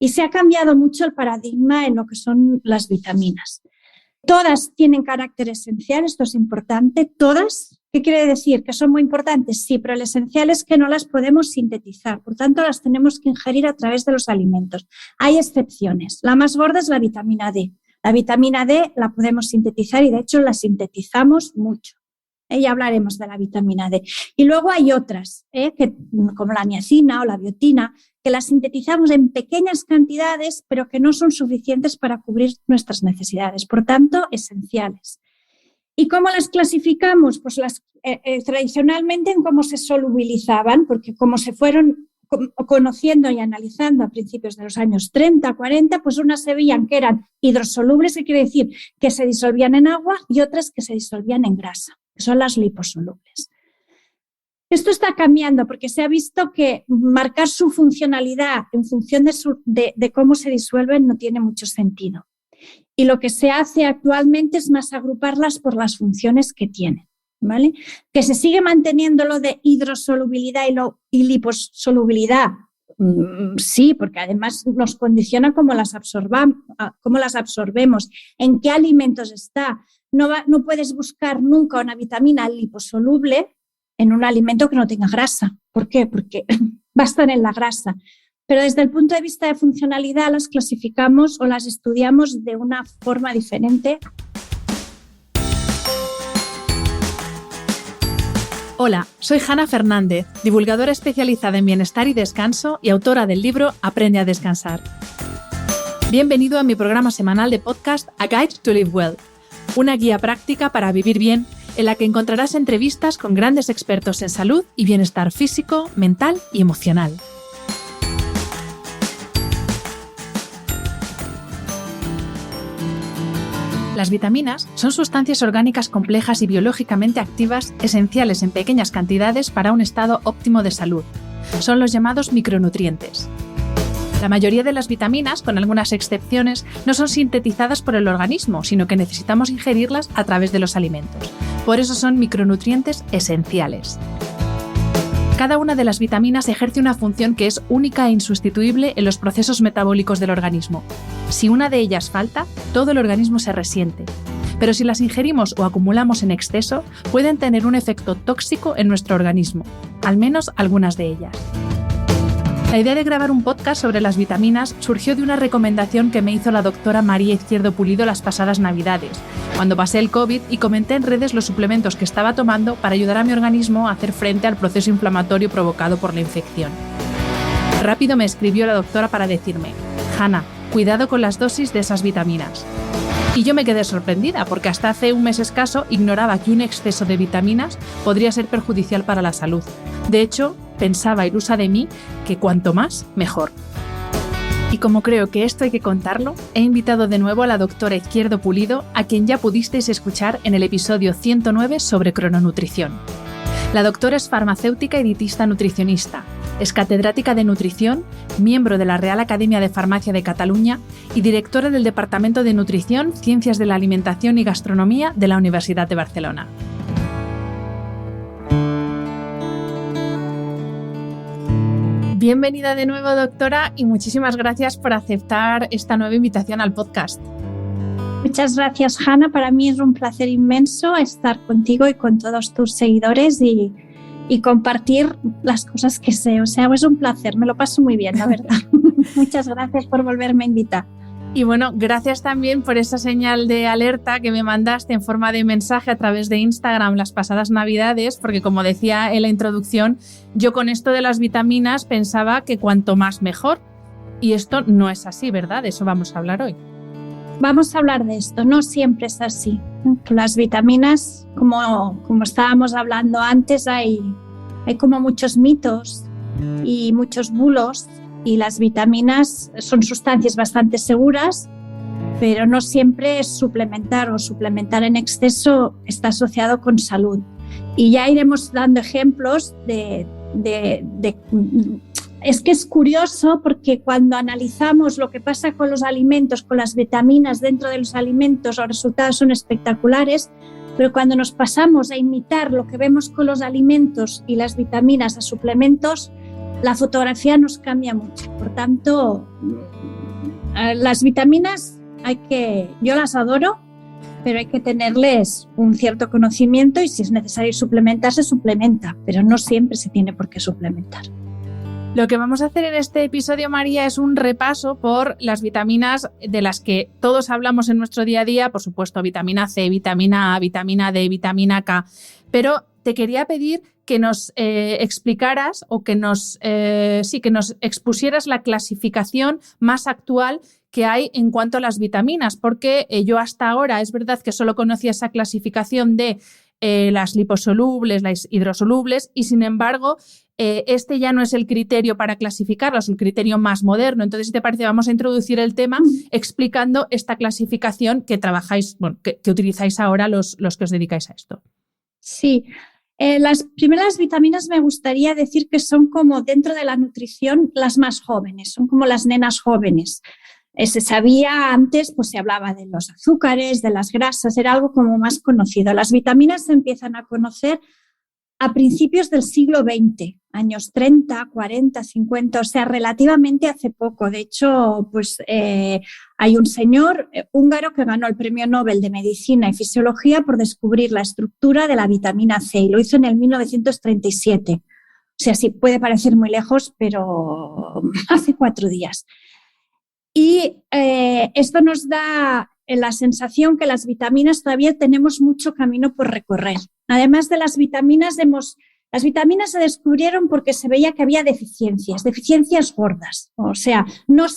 Y se ha cambiado mucho el paradigma en lo que son las vitaminas. Todas tienen carácter esencial, esto es importante, todas. ¿Qué quiere decir? ¿Que son muy importantes? Sí, pero lo esencial es que no las podemos sintetizar, por tanto las tenemos que ingerir a través de los alimentos. Hay excepciones, la más gorda es la vitamina D. La vitamina D la podemos sintetizar y de hecho la sintetizamos mucho. Ya hablaremos de la vitamina D. Y luego hay otras, como la niacina o la biotina, que las sintetizamos en pequeñas cantidades, pero que no son suficientes para cubrir nuestras necesidades, por tanto, esenciales. ¿Y cómo las clasificamos? Pues tradicionalmente en cómo se solubilizaban, porque como se fueron conociendo y analizando a principios de los años 30, 40, pues unas se veían que eran hidrosolubles, que quiere decir que se disolvían en agua, y otras que se disolvían en grasa, que son las liposolubles. Esto está cambiando porque se ha visto que marcar su funcionalidad en función de cómo se disuelven no tiene mucho sentido. Y lo que se hace actualmente es más agruparlas por las funciones que tienen, ¿vale? Que se sigue manteniendo lo de hidrosolubilidad y liposolubilidad. Sí, porque además nos condiciona cómo las absorbemos, en qué alimentos está. No puedes buscar nunca una vitamina liposoluble en un alimento que no tenga grasa. ¿Por qué? Porque va a estar en la grasa. Pero desde el punto de vista de funcionalidad las clasificamos o las estudiamos de una forma diferente. Hola, soy Hanna Fernández, divulgadora especializada en bienestar y descanso y autora del libro Aprende a descansar. Bienvenido a mi programa semanal de podcast A Guide to Live Well, una guía práctica para vivir bien en la que encontrarás entrevistas con grandes expertos en salud y bienestar físico, mental y emocional. Las vitaminas son sustancias orgánicas complejas y biológicamente activas esenciales en pequeñas cantidades para un estado óptimo de salud. Son los llamados micronutrientes. La mayoría de las vitaminas, con algunas excepciones, no son sintetizadas por el organismo, sino que necesitamos ingerirlas a través de los alimentos. Por eso son micronutrientes esenciales. Cada una de las vitaminas ejerce una función que es única e insustituible en los procesos metabólicos del organismo. Si una de ellas falta, todo el organismo se resiente. Pero si las ingerimos o acumulamos en exceso, pueden tener un efecto tóxico en nuestro organismo, al menos algunas de ellas. La idea de grabar un podcast sobre las vitaminas surgió de una recomendación que me hizo la doctora María Izquierdo Pulido las pasadas Navidades, cuando pasé el COVID y comenté en redes los suplementos que estaba tomando para ayudar a mi organismo a hacer frente al proceso inflamatorio provocado por la infección. Rápido me escribió la doctora para decirme: Hanna, cuidado con las dosis de esas vitaminas. Y yo me quedé sorprendida porque hasta hace un mes escaso ignoraba que un exceso de vitaminas podría ser perjudicial para la salud. De hecho, pensaba ilusa de mí que cuanto más, mejor. Y como creo que esto hay que contarlo, he invitado de nuevo a la doctora Izquierdo Pulido, a quien ya pudisteis escuchar en el episodio 109 sobre crononutrición. La doctora es farmacéutica y dietista nutricionista, es catedrática de nutrición, miembro de la Real Academia de Farmacia de Cataluña y directora del Departamento de Nutrición, Ciencias de la Alimentación y Gastronomía de la Universidad de Barcelona. Bienvenida de nuevo, doctora, y muchísimas gracias por aceptar esta nueva invitación al podcast. Muchas gracias, Hanna. Para mí es un placer inmenso estar contigo y con todos tus seguidores y compartir las cosas que sé. O sea, es un placer, me lo paso muy bien, la verdad. Muchas gracias por volverme a invitar. Y bueno, gracias también por esa señal de alerta que me mandaste en forma de mensaje a través de Instagram las pasadas Navidades, porque como decía en la introducción, yo con esto de las vitaminas pensaba que cuanto más mejor. Y esto no es así, ¿verdad? De eso vamos a hablar hoy. Vamos a hablar de esto, no siempre es así. Las vitaminas, como estábamos hablando antes, hay como muchos mitos y muchos bulos, y las vitaminas son sustancias bastante seguras, pero no siempre es suplementar o suplementar en exceso está asociado con salud. Y ya iremos dando ejemplos Es que es curioso porque cuando analizamos lo que pasa con los alimentos, con las vitaminas dentro de los alimentos, los resultados son espectaculares, pero cuando nos pasamos a imitar lo que vemos con los alimentos y las vitaminas a suplementos, la fotografía nos cambia mucho. Por tanto, Las vitaminas yo las adoro, pero hay que tenerles un cierto conocimiento y si es necesario suplementar, se suplementa, pero no siempre se tiene por qué suplementar. Lo que vamos a hacer en este episodio, María, es un repaso por las vitaminas de las que todos hablamos en nuestro día a día, por supuesto, vitamina C, vitamina A, vitamina D, vitamina K, pero te quería pedir que nos explicaras o que nos expusieras la clasificación más actual que hay en cuanto a las vitaminas, porque yo hasta ahora es verdad que solo conocía esa clasificación de las liposolubles, las hidrosolubles, y sin embargo este ya no es el criterio para clasificarlas, es el criterio más moderno. Entonces, si te parece, vamos a introducir el tema explicando esta clasificación que trabajáis, que utilizáis ahora los que os dedicáis a esto. Sí. Las primeras vitaminas me gustaría decir que son como dentro de la nutrición las más jóvenes, son como las nenas jóvenes. Se sabía antes, pues se hablaba de los azúcares, de las grasas, era algo como más conocido. Las vitaminas se empiezan a conocer a principios del siglo XX, años 30, 40, 50, o sea, relativamente hace poco. De hecho, pues hay un señor húngaro que ganó el Premio Nobel de Medicina y Fisiología por descubrir la estructura de la vitamina C y lo hizo en el 1937. O sea, sí puede parecer muy lejos, pero hace 4 días. Y esto nos da la sensación que las vitaminas todavía tenemos mucho camino por recorrer. Además de las vitaminas se descubrieron porque se veía que había deficiencias gordas. O sea, una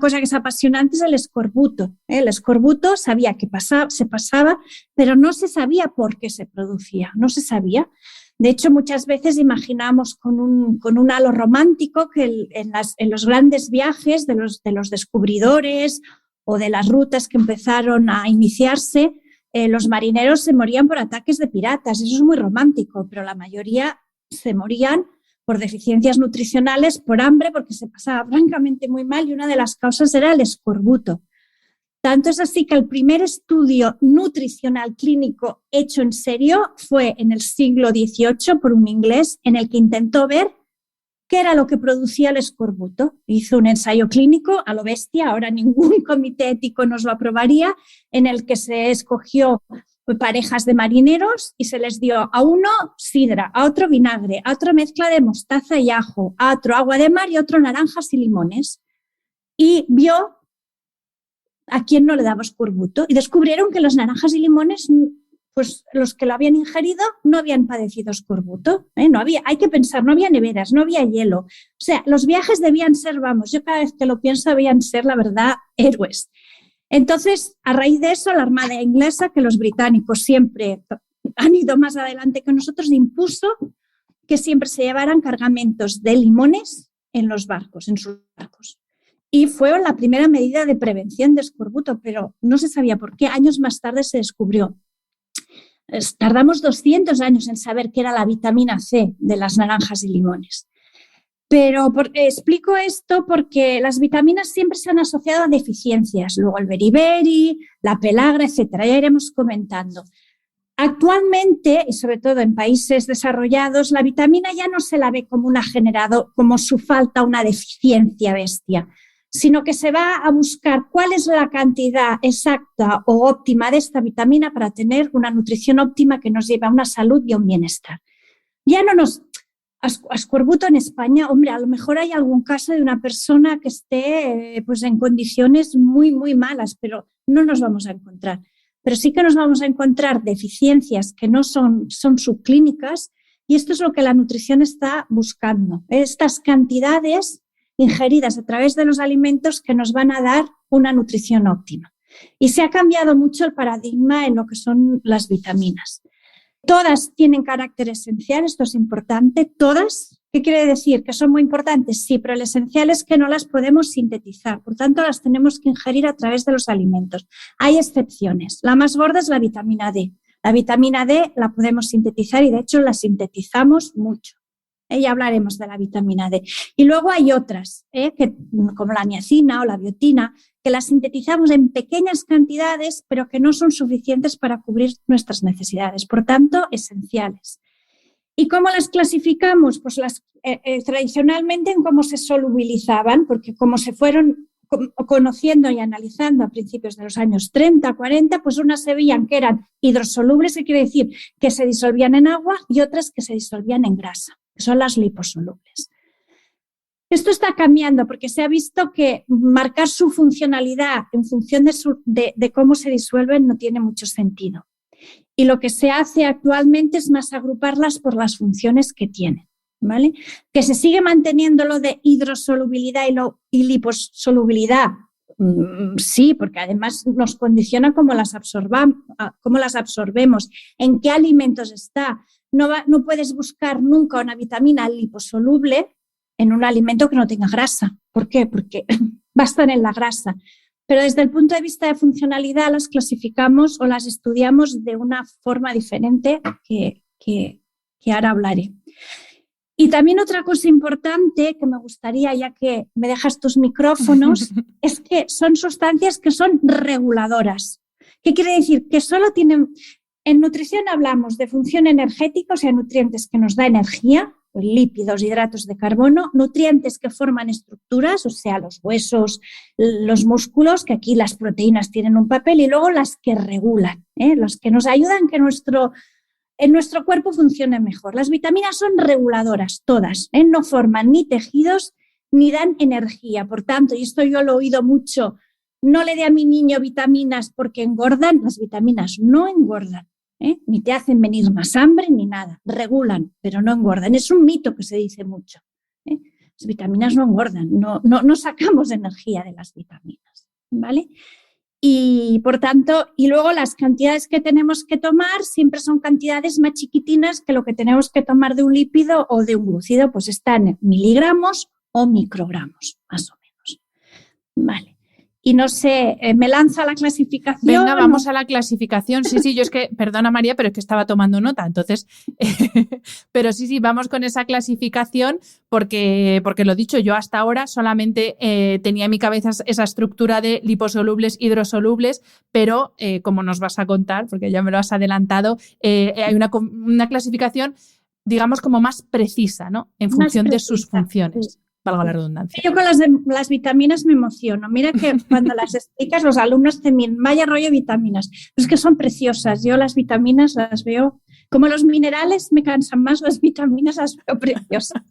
cosa que es apasionante es el escorbuto. El escorbuto sabía que se pasaba, pero no se sabía por qué se producía, no se sabía. De hecho, muchas veces imaginamos con un halo romántico que en los grandes viajes de los descubridores o de las rutas que empezaron a iniciarse, los marineros se morían por ataques de piratas. Eso es muy romántico, pero la mayoría se morían por deficiencias nutricionales, por hambre, porque se pasaba francamente muy mal y una de las causas era el escorbuto. Tanto es así que el primer estudio nutricional clínico hecho en serio fue en el siglo XVIII por un inglés en el que intentó ver qué era lo que producía el escorbuto. Hizo un ensayo clínico a lo bestia, ahora ningún comité ético nos lo aprobaría, en el que se escogió parejas de marineros y se les dio a uno sidra, a otro vinagre, a otro mezcla de mostaza y ajo, a otro agua de mar y a otro naranjas y limones. Y vio a quién no le daba escorbuto y descubrieron que los naranjas y limones, pues los que lo habían ingerido no habían padecido escorbuto. No había, hay que pensar, no había neveras, no había hielo. O sea, los viajes debían ser, yo cada vez que lo pienso, debían ser, la verdad, héroes. Entonces, a raíz de eso, la Armada inglesa, que los británicos siempre han ido más adelante que nosotros, impuso que siempre se llevaran cargamentos de limones en los barcos, en sus barcos. Y fue la primera medida de prevención de escorbuto, pero no se sabía por qué. Años más tarde se descubrió. Tardamos 200 años en saber qué era la vitamina C de las naranjas y limones. Pero explico esto porque las vitaminas siempre se han asociado a deficiencias. Luego el beriberi, la pelagra, etcétera. Ya iremos comentando. Actualmente, y sobre todo en países desarrollados, la vitamina ya no se la ve como como su falta, una deficiencia bestia, sino que se va a buscar cuál es la cantidad exacta o óptima de esta vitamina para tener una nutrición óptima que nos lleve a una salud y a un bienestar. Ya no escorbuto en España, hombre, a lo mejor hay algún caso de una persona que esté pues en condiciones muy, muy malas, pero no nos vamos a encontrar. Pero sí que nos vamos a encontrar deficiencias que no son subclínicas y esto es lo que la nutrición está buscando. Estas cantidades ingeridas a través de los alimentos que nos van a dar una nutrición óptima. Y se ha cambiado mucho el paradigma en lo que son las vitaminas. Todas tienen carácter esencial, esto es importante, todas. ¿Qué quiere decir? ¿Que son muy importantes? Sí, pero lo esencial es que no las podemos sintetizar, por tanto las tenemos que ingerir a través de los alimentos. Hay excepciones, la más gorda es la vitamina D. La vitamina D la podemos sintetizar y de hecho la sintetizamos mucho. Ya hablaremos de la vitamina D. Y luego hay otras, como la niacina o la biotina, que las sintetizamos en pequeñas cantidades, pero que no son suficientes para cubrir nuestras necesidades, por tanto, esenciales. ¿Y cómo las clasificamos? Pues tradicionalmente en cómo se solubilizaban, porque como se fueron conociendo y analizando a principios de los años 30, 40, pues unas se veían que eran hidrosolubles, que quiere decir que se disolvían en agua, y otras que se disolvían en grasa, que son las liposolubles. Esto está cambiando porque se ha visto que marcar su funcionalidad en función de cómo se disuelven no tiene mucho sentido. Y lo que se hace actualmente es más agruparlas por las funciones que tienen, ¿vale? Que se sigue manteniendo lo de hidrosolubilidad y liposolubilidad, sí, porque además nos condiciona cómo las absorbemos, en qué alimentos está. No puedes buscar nunca una vitamina liposoluble en un alimento que no tenga grasa. ¿Por qué? Porque va a estar en la grasa. Pero desde el punto de vista de funcionalidad las clasificamos o las estudiamos de una forma diferente que ahora hablaré. Y también otra cosa importante que me gustaría, ya que me dejas tus micrófonos, es que son sustancias que son reguladoras. ¿Qué quiere decir? Que solo tienen... En nutrición hablamos de función energética, o sea, nutrientes que nos da energía, lípidos, hidratos de carbono, nutrientes que forman estructuras, o sea, los huesos, los músculos, que aquí las proteínas tienen un papel, y luego las que regulan, los que nos ayudan que en nuestro cuerpo funcione mejor. Las vitaminas son reguladoras, todas, no forman ni tejidos ni dan energía. Por tanto, y esto yo lo he oído mucho, no le dé a mi niño vitaminas porque engordan. Las vitaminas no engordan. Ni te hacen venir más hambre ni nada, regulan, pero no engordan. Es un mito que se dice mucho. Las vitaminas no engordan, no sacamos energía de las vitaminas, ¿vale? Y por tanto, y luego las cantidades que tenemos que tomar siempre son cantidades más chiquitinas que lo que tenemos que tomar de un lípido o de un glúcido, pues están en miligramos o microgramos, más o menos, ¿vale? Y no sé, ¿me lanzo a la clasificación? Venga, vamos a la clasificación. Sí, yo es que, perdona María, pero es que estaba tomando nota, entonces, pero sí, vamos con esa clasificación porque lo dicho, yo hasta ahora solamente tenía en mi cabeza esa estructura de liposolubles, hidrosolubles, pero como nos vas a contar, porque ya me lo has adelantado, hay una clasificación, digamos, como más precisa, ¿no? En función de sus funciones. Sí. Valga la redundancia. Yo con las vitaminas me emociono. Mira que cuando las explicas los alumnos te miran, vaya rollo vitaminas. Pero es que son preciosas. Yo las vitaminas las veo, como los minerales me cansan más, las vitaminas las veo preciosas.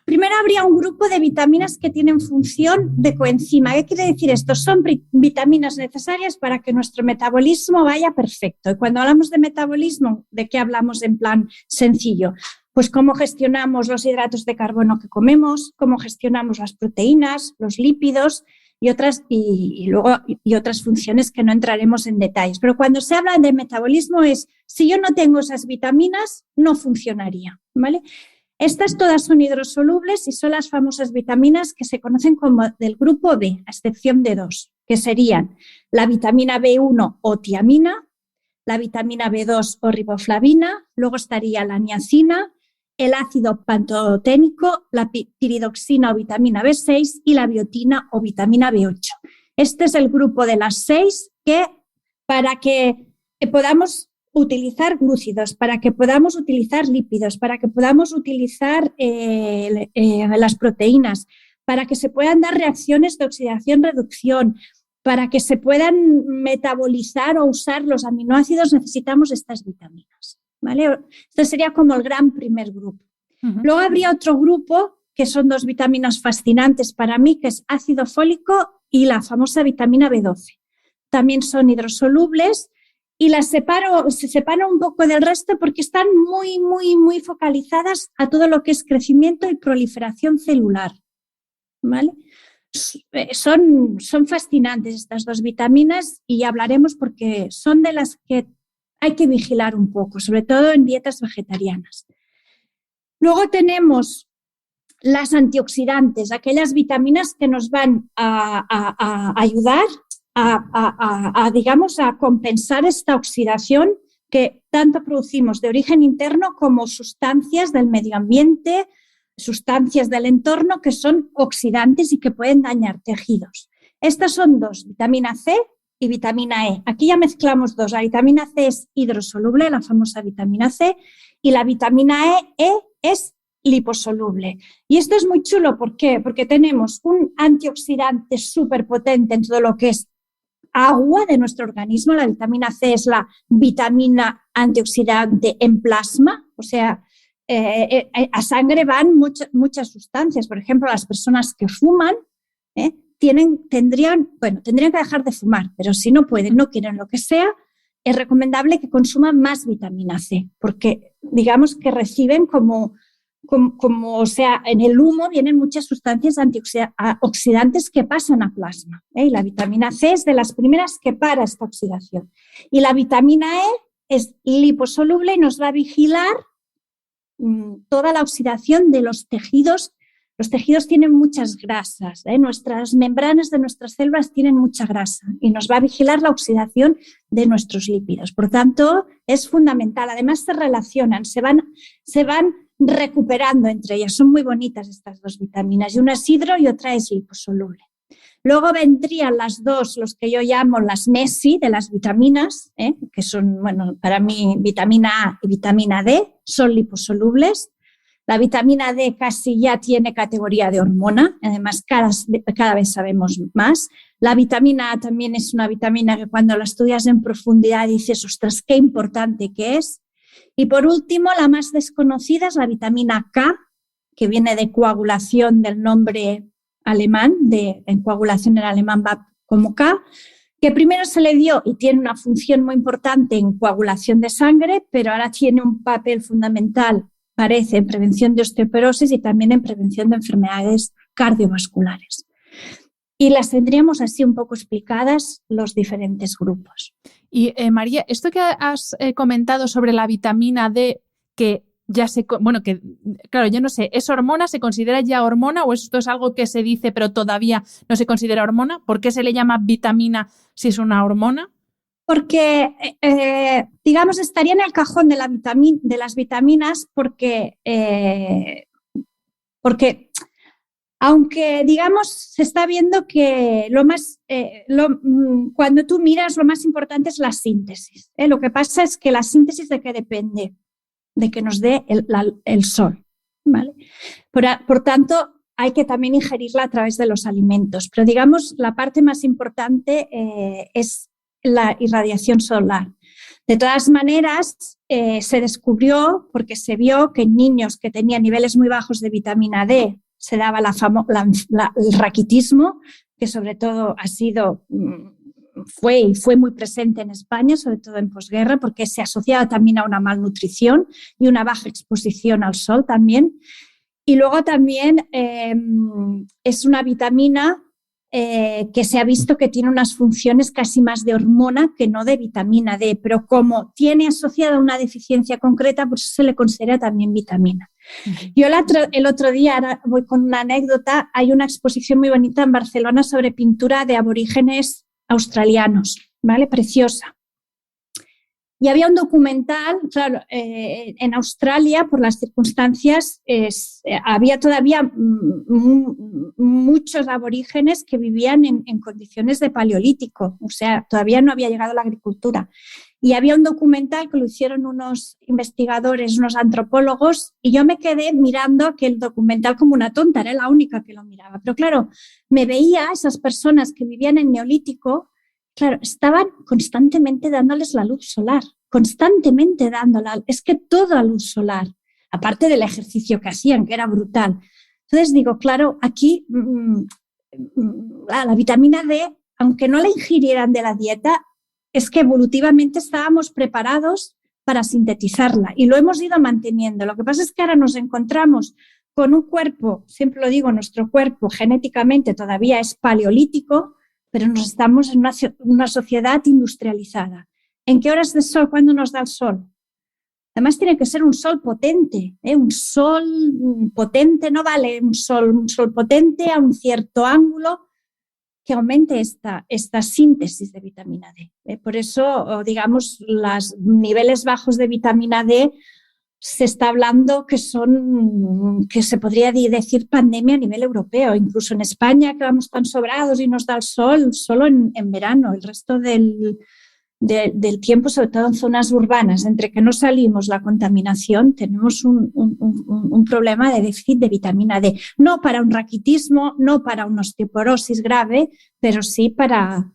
Primero habría un grupo de vitaminas que tienen función de coenzima. ¿Qué quiere decir esto? Son vitaminas necesarias para que nuestro metabolismo vaya perfecto. Y cuando hablamos de metabolismo, ¿de qué hablamos en plan sencillo? Pues cómo gestionamos los hidratos de carbono que comemos, cómo gestionamos las proteínas, los lípidos y otras funciones que no entraremos en detalles. Pero cuando se habla de metabolismo si yo no tengo esas vitaminas, no funcionaría, ¿vale? Estas todas son hidrosolubles y son las famosas vitaminas que se conocen como del grupo B, a excepción de dos, que serían la vitamina B1 o tiamina, la vitamina B2 o riboflavina, luego estaría la niacina, el ácido pantoténico, la piridoxina o vitamina B6 y la biotina o vitamina B8. Este es el grupo de las 6 que para que podamos utilizar glúcidos, para que podamos utilizar lípidos, para que podamos utilizar las proteínas, para que se puedan dar reacciones de oxidación-reducción, para que se puedan metabolizar o usar los aminoácidos, necesitamos estas vitaminas, ¿vale? Este sería como el gran primer grupo. Uh-huh. Luego habría otro grupo que son dos vitaminas fascinantes para mí, que es ácido fólico y la famosa vitamina B12. También son hidrosolubles y se separan un poco del resto porque están muy, muy, muy focalizadas a todo lo que es crecimiento y proliferación celular, ¿vale? Son fascinantes estas dos vitaminas y hablaremos porque son de las que hay que vigilar un poco, sobre todo en dietas vegetarianas. Luego tenemos las antioxidantes, aquellas vitaminas que nos van a ayudar digamos, a compensar esta oxidación que tanto producimos de origen interno como sustancias del medio ambiente, sustancias del entorno que son oxidantes y que pueden dañar tejidos. Estas son dos, vitamina C y vitamina E. Aquí ya mezclamos dos. La vitamina C es hidrosoluble, la famosa vitamina C, y la vitamina E es liposoluble. Y esto es muy chulo, ¿por qué? Porque tenemos un antioxidante súper potente en todo lo que es agua de nuestro organismo. La vitamina C es la vitamina antioxidante en plasma, o sea, a sangre van muchas sustancias. Por ejemplo, las personas que fuman tendrían que dejar de fumar, pero si no pueden, no quieren lo que sea, es recomendable que consuman más vitamina C, porque digamos que reciben como o sea, en el humo vienen muchas sustancias antioxidantes que pasan a plasma, y la vitamina C es de las primeras que para esta oxidación. Y la vitamina E es liposoluble y nos va a vigilar toda la oxidación de los tejidos. Los tejidos tienen muchas grasas, nuestras membranas de nuestras células tienen mucha grasa y nos va a vigilar la oxidación de nuestros lípidos. Por tanto, es fundamental. Además, se relacionan, se van recuperando entre ellas. Son muy bonitas estas dos vitaminas, y una es hidro y otra es liposoluble. Luego vendrían las dos, los que yo llamo las MESI de las vitaminas, que son, bueno, para mí vitamina A y vitamina D, son liposolubles. La vitamina D casi ya tiene categoría de hormona, además cada vez sabemos más. La vitamina A también es una vitamina que cuando la estudias en profundidad dices, ostras, qué importante que es. Y por último, la más desconocida es la vitamina K, que viene de coagulación del nombre alemán, en coagulación en alemán va como K, que primero se le dio y tiene una función muy importante en coagulación de sangre, pero ahora tiene un papel fundamental, parece, en prevención de osteoporosis y también en prevención de enfermedades cardiovasculares. Y las tendríamos así un poco explicadas los diferentes grupos. Y María, esto que has comentado sobre la vitamina D, que ya que claro, yo no sé, ¿es hormona? ¿Se considera ya hormona o esto es algo que se dice pero todavía no se considera hormona? ¿Por qué se le llama vitamina si es una hormona? Porque, digamos, estaría en el cajón de las vitaminas porque aunque, digamos, se está viendo que cuando tú miras, lo más importante es la síntesis. Lo que pasa es que la síntesis ¿de qué depende? De que nos dé el sol, ¿vale? Por tanto, hay que también ingerirla a través de los alimentos. Pero, digamos, la parte más importante es la irradiación solar. De todas maneras, se descubrió, porque se vio que en niños que tenían niveles muy bajos de vitamina D se daba el raquitismo, que sobre todo fue muy presente en España, sobre todo en posguerra, porque se asociaba también a una malnutrición y una baja exposición al sol también. Y luego también es una vitamina que se ha visto que tiene unas funciones casi más de hormona que no de vitamina D, pero como tiene asociada una deficiencia concreta, por eso se le considera también vitamina. Yo el otro día, ahora voy con una anécdota, hay una exposición muy bonita en Barcelona sobre pintura de aborígenes australianos, ¿vale? Preciosa. Y había un documental, claro, en Australia, por las circunstancias, había todavía muchos aborígenes que vivían en condiciones de paleolítico, o sea, todavía no había llegado la agricultura. Y había un documental que lo hicieron unos investigadores, unos antropólogos, y yo me quedé mirando aquel documental como una tonta, era la única que lo miraba. Pero claro, me veía a esas personas que vivían en Neolítico, claro, estaban constantemente dándoles la luz solar, constantemente dándola. Es que toda luz solar, aparte del ejercicio que hacían, que era brutal. Entonces digo, claro, aquí la vitamina D, aunque no la ingirieran de la dieta, es que evolutivamente estábamos preparados para sintetizarla y lo hemos ido manteniendo. Lo que pasa es que ahora nos encontramos con un cuerpo, siempre lo digo, nuestro cuerpo genéticamente todavía es paleolítico, pero estamos en una sociedad industrializada. ¿En qué horas de sol? ¿Cuándo nos da el sol? Además tiene que ser un sol potente, un sol potente, no vale un sol potente a un cierto ángulo que aumente esta síntesis de vitamina D. Por eso, digamos, los niveles bajos de vitamina D se está hablando que se podría decir pandemia a nivel europeo, incluso en España, que vamos tan sobrados y nos da el sol solo en verano, el resto del tiempo, sobre todo en zonas urbanas, entre que no salimos, la contaminación, tenemos un problema de déficit de vitamina D. No para un raquitismo, no para una osteoporosis grave, pero sí para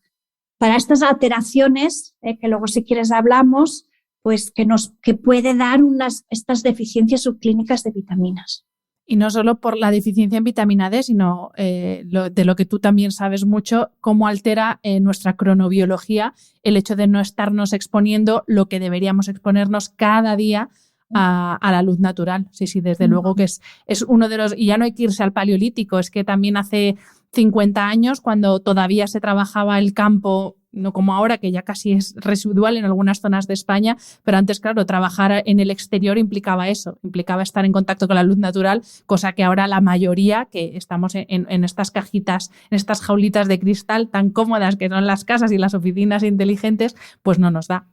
estas alteraciones, que luego si quieres hablamos, pues que puede dar estas deficiencias subclínicas de vitaminas. Y no solo por la deficiencia en vitamina D, sino de lo que tú también sabes mucho, cómo altera nuestra cronobiología el hecho de no estarnos exponiendo lo que deberíamos exponernos cada día a la luz natural. Sí, desde luego que es uno de los... Y ya no hay que irse al paleolítico, es que también hace 50 años, cuando todavía se trabajaba el campo, no como ahora, que ya casi es residual en algunas zonas de España, pero antes, claro, trabajar en el exterior implicaba eso, implicaba estar en contacto con la luz natural, cosa que ahora la mayoría, que estamos en estas cajitas, en estas jaulitas de cristal tan cómodas que son las casas y las oficinas inteligentes, pues no nos da.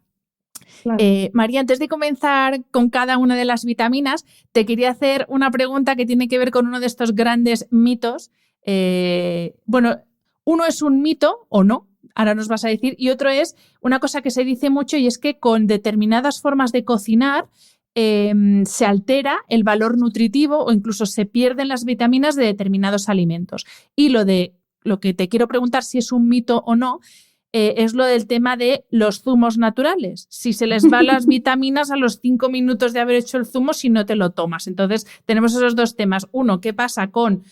Claro. María, antes de comenzar con cada una de las vitaminas, te quería hacer una pregunta que tiene que ver con uno de estos grandes mitos. Bueno, uno es un mito o no, ahora nos vas a decir, y otro es una cosa que se dice mucho, y es que con determinadas formas de cocinar se altera el valor nutritivo o incluso se pierden las vitaminas de determinados alimentos. Y lo que te quiero preguntar, si es un mito o no, es lo del tema de los zumos naturales. Si se les van las vitaminas a los 5 minutos de haber hecho el zumo si no te lo tomas. Entonces tenemos esos dos temas. Uno, ¿qué pasa con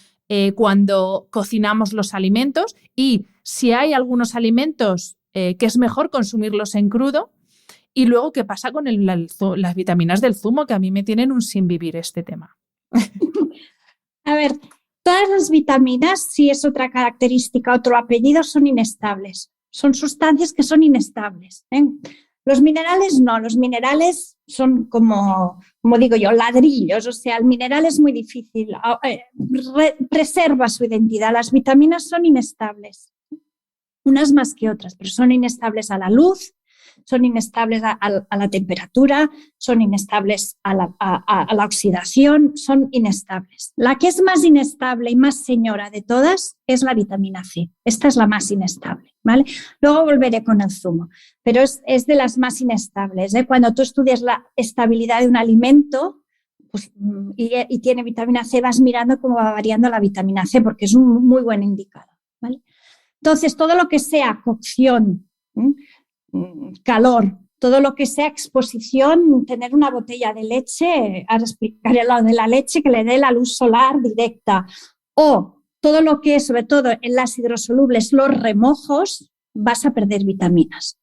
cuando cocinamos los alimentos? Y si hay algunos alimentos que es mejor consumirlos en crudo. Y luego, ¿qué pasa con las vitaminas del zumo? Que a mí me tienen un sin vivir este tema. A ver, todas las vitaminas, si es otra característica, otro apellido, son inestables. Son sustancias que son inestables. Los minerales no, los minerales son como digo yo, ladrillos, o sea, el mineral es muy difícil, preserva su identidad. Las vitaminas son inestables, unas más que otras, pero son inestables a la luz, son inestables a la temperatura, son inestables a la oxidación, son inestables. La que es más inestable y más señora de todas es la vitamina C. Esta es la más inestable, ¿vale? Luego volveré con el zumo, pero es de las más inestables, ¿eh? Cuando tú estudias la estabilidad de un alimento, pues, y tiene vitamina C, vas mirando cómo va variando la vitamina C, porque es un muy buen indicador, ¿vale? Entonces, todo lo que sea cocción, calor, todo lo que sea exposición, tener una botella de leche, ahora explicaré lo de la leche, que le dé la luz solar directa, o todo lo que es, sobre todo en las hidrosolubles, los remojos, vas a perder vitaminas.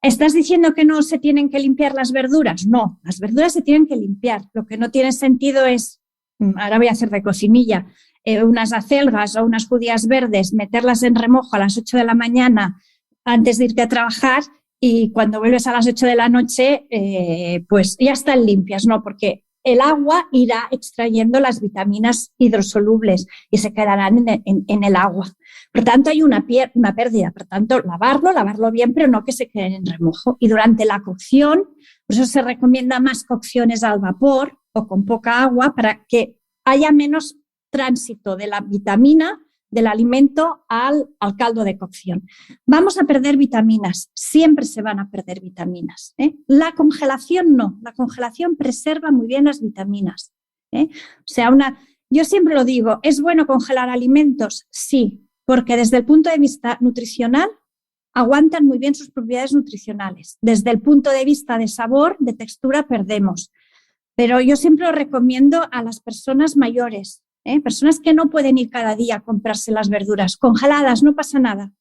¿Estás diciendo que no se tienen que limpiar las verduras? No, las verduras se tienen que limpiar. Lo que no tiene sentido es, ahora voy a hacer de cocinilla, unas acelgas o unas judías verdes, meterlas en remojo a las 8 de la mañana antes de irte a trabajar, y cuando vuelves a las 8 de la noche, pues ya están limpias, ¿no? Porque el agua irá extrayendo las vitaminas hidrosolubles y se quedarán en el agua. Por tanto, hay una pérdida. Por tanto, lavarlo bien, pero no que se queden en remojo. Y durante la cocción, por eso se recomienda más cocciones al vapor o con poca agua, para que haya menos tránsito de la vitamina del alimento al caldo de cocción. Vamos a perder vitaminas, siempre se van a perder vitaminas, ¿eh? La congelación no, la congelación preserva muy bien las vitaminas, ¿eh? O sea, yo siempre lo digo, ¿es bueno congelar alimentos? Sí, porque desde el punto de vista nutricional aguantan muy bien sus propiedades nutricionales. Desde el punto de vista de sabor, de textura, perdemos. Pero yo siempre lo recomiendo a las personas mayores, personas que no pueden ir cada día a comprarse las verduras congeladas, no pasa nada,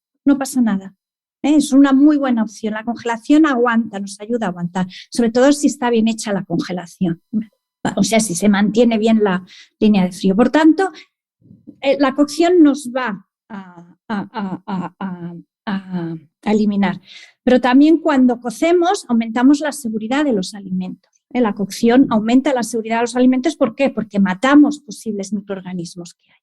es una muy buena opción. La congelación aguanta, nos ayuda a aguantar, sobre todo si está bien hecha la congelación, o sea, si se mantiene bien la línea de frío. Por tanto, la cocción nos va a eliminar, pero también cuando cocemos aumentamos la seguridad de los alimentos. La cocción aumenta la seguridad de los alimentos. ¿Por qué? Porque matamos posibles microorganismos que hay.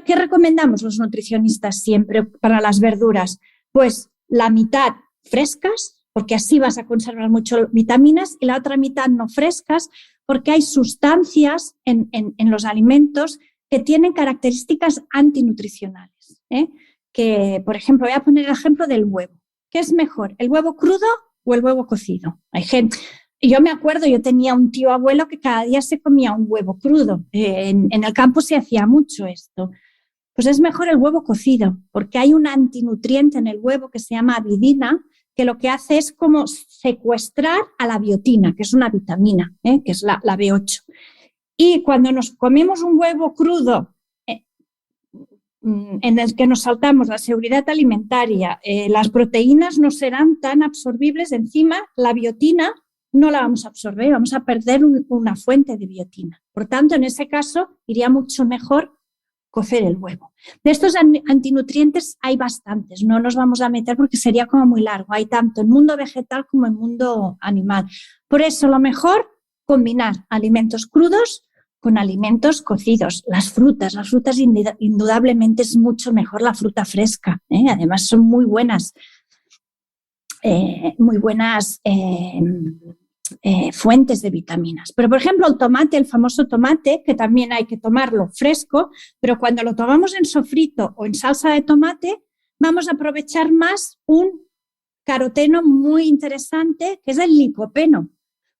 ¿Qué recomendamos los nutricionistas siempre para las verduras? Pues la mitad frescas, porque así vas a conservar mucho vitaminas, y la otra mitad no frescas, porque hay sustancias en los alimentos que tienen características antinutricionales, que, por ejemplo, voy a poner el ejemplo del huevo. ¿qué es mejor, el huevo crudo o el huevo cocido? Hay gente, yo me acuerdo, yo tenía un tío abuelo que cada día se comía un huevo crudo. En el campo se hacía mucho esto. Pues es mejor el huevo cocido, porque hay un antinutriente en el huevo que se llama avidina, que lo que hace es como secuestrar a la biotina, que es una vitamina, que es la B8. Y cuando nos comemos un huevo crudo, en el que nos saltamos la seguridad alimentaria, las proteínas no serán tan absorbibles, encima la biotina no la vamos a absorber, vamos a perder una fuente de biotina. Por tanto, en ese caso, iría mucho mejor cocer el huevo. De estos antinutrientes hay bastantes, no nos vamos a meter porque sería como muy largo, hay tanto en mundo vegetal como en mundo animal. Por eso, lo mejor, combinar alimentos crudos con alimentos cocidos. Las frutas indudablemente es mucho mejor la fruta fresca, además son muy buenas fuentes de vitaminas. Pero, por ejemplo, el tomate, el famoso tomate, que también hay que tomarlo fresco, pero cuando lo tomamos en sofrito o en salsa de tomate, vamos a aprovechar más un caroteno muy interesante, que es el licopeno,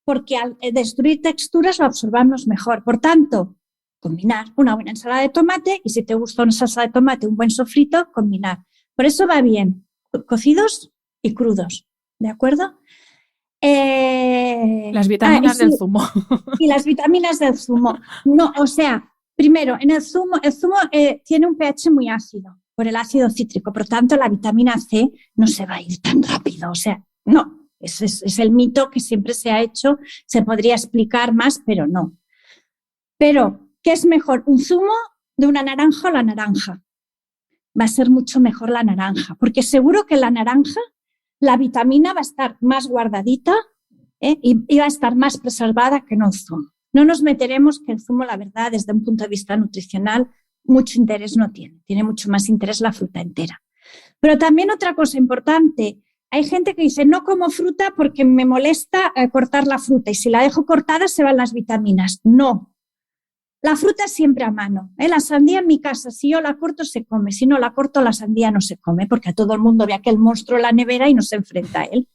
porque al destruir texturas lo absorbamos mejor. Por tanto, combinar una buena ensalada de tomate y si te gusta una salsa de tomate, un buen sofrito, combinar. Por eso va bien, cocidos y crudos, ¿de acuerdo? Las vitaminas del zumo. Y las vitaminas del zumo. No, o sea, primero, en el zumo tiene un pH muy ácido por el ácido cítrico, por tanto la vitamina C no se va a ir tan rápido, o sea, no. Es el mito que siempre se ha hecho, se podría explicar más, pero no. Pero, ¿qué es mejor? ¿Un zumo de una naranja o la naranja? Va a ser mucho mejor la naranja, porque seguro que la naranja, la vitamina va a estar más guardadita y va a estar más preservada que en un zumo. No nos meteremos que el zumo, la verdad, desde un punto de vista nutricional, mucho interés no tiene. Tiene mucho más interés la fruta entera. Pero también otra cosa importante, hay gente que dice, no como fruta porque me molesta cortar la fruta y si la dejo cortada se van las vitaminas. No, la fruta siempre a mano. La sandía en mi casa, si yo la corto se come, si no la corto la sandía no se come porque a todo el mundo ve aquel monstruo en la nevera y no se enfrenta a él.